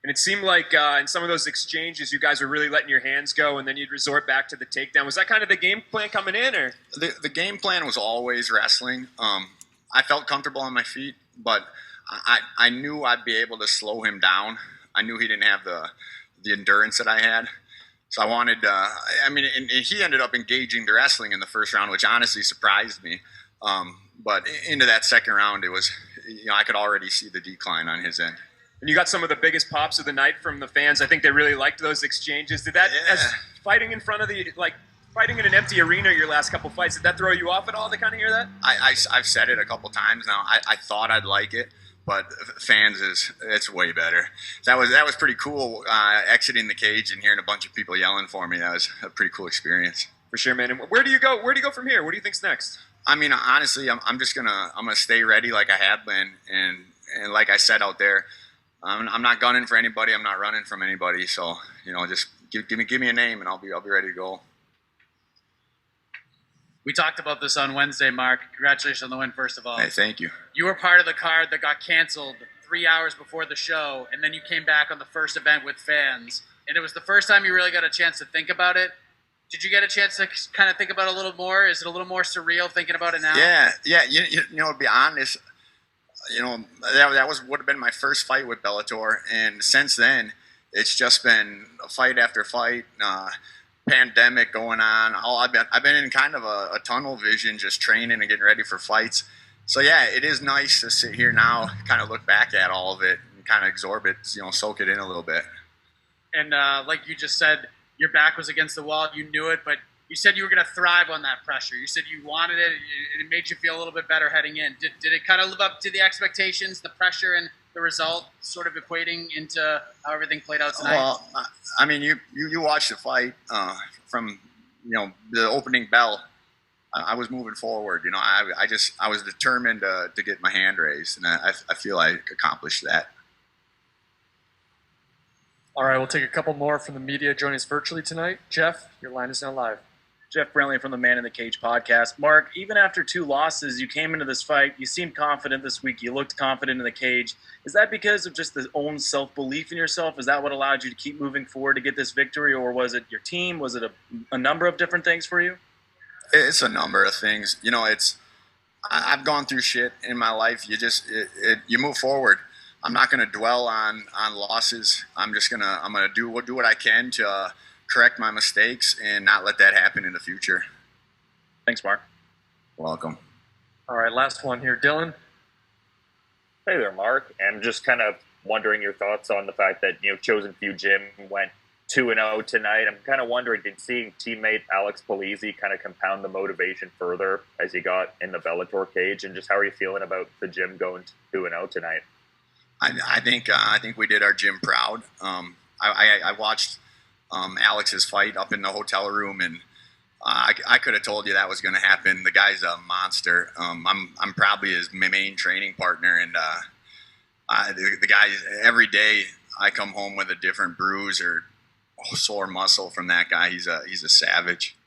And it seemed like in some of those exchanges, you guys were really letting your hands go, and then you'd resort back to the takedown. Was that kind of the game plan coming in, or the game plan was always wrestling. I felt comfortable on my feet, but I knew I'd be able to slow him down. I knew he didn't have the endurance that I had. So I wanted, and he ended up engaging the wrestling in the first round, which honestly surprised me. But into that second round, it was, I could already see the decline on his end. And you got some of the biggest pops of the night from the fans. I think they really liked those exchanges. Did that, as fighting in front of fighting in an empty arena your last couple fights, did that throw you off at all to kind of hear that? I've said it a couple times now. I thought I'd like it, but fans it's way better. That was pretty cool, exiting the cage and hearing a bunch of people yelling for me. That was a pretty cool experience. For sure, man. And where do you go? Where do you go from here? What do you think's next? I mean, honestly, I'm gonna stay ready like I have been, and like I said out there, I'm not gunning for anybody. I'm not running from anybody. So just give me a name, and I'll be ready to go. We talked about this on Wednesday, Mark. Congratulations on the win, first of all. Hey, thank you. You were part of the card that got canceled 3 hours before the show, and then you came back on the first event with fans, and it was the first time you really got a chance to think about it. Did you get a chance to kind of think about it a little more? Is it a little more surreal thinking about it now? Yeah. To be honest, that would have been my first fight with Bellator, and since then, it's just been fight after fight. Pandemic going on. I've been in kind of a tunnel vision, just training and getting ready for fights. So yeah, it is nice to sit here now, kind of look back at all of it and kind of absorb it, soak it in a little bit. And like you just said, your back was against the wall. You knew it, but you said you were going to thrive on that pressure. You said you wanted it. It made you feel a little bit better heading in. Did it kind of live up to the expectations, the pressure, and the result sort of equating into how everything played out tonight? Well, I mean, you watched the fight from the opening bell. I was moving forward. I was determined to get my hand raised, and I feel I accomplished that. All right, we'll take a couple more from the media joining us virtually tonight. Jeff, your line is now live. Jeff Brentley from the Man in the Cage podcast. Mark, even after 2 losses, you came into this fight. You seemed confident this week. You looked confident in the cage. Is that because of just the own self-belief in yourself? Is that what allowed you to keep moving forward to get this victory, or was it your team? Was it a number of different things for you? It's a number of things. I've gone through shit in my life. You move forward. I'm not going to dwell on losses. I'm gonna do what I can to correct my mistakes and not let that happen in the future. Thanks, Mark. Welcome. All right, last one here. Dylan? Hey there, Mark. I'm just kind of wondering your thoughts on the fact that, Chosen Few Gym went 2-0 tonight. I'm kind of wondering, did seeing teammate Alex Polizzi kind of compound the motivation further as he got in the Bellator cage? And just how are you feeling about the gym going 2-0 tonight? I think we did our gym proud. I watched Alex's fight up in the hotel room, and I could have told you that was going to happen. The guy's a monster. I'm probably his main training partner, and the guy, every day I come home with a different bruise or sore muscle from that guy. He's a savage.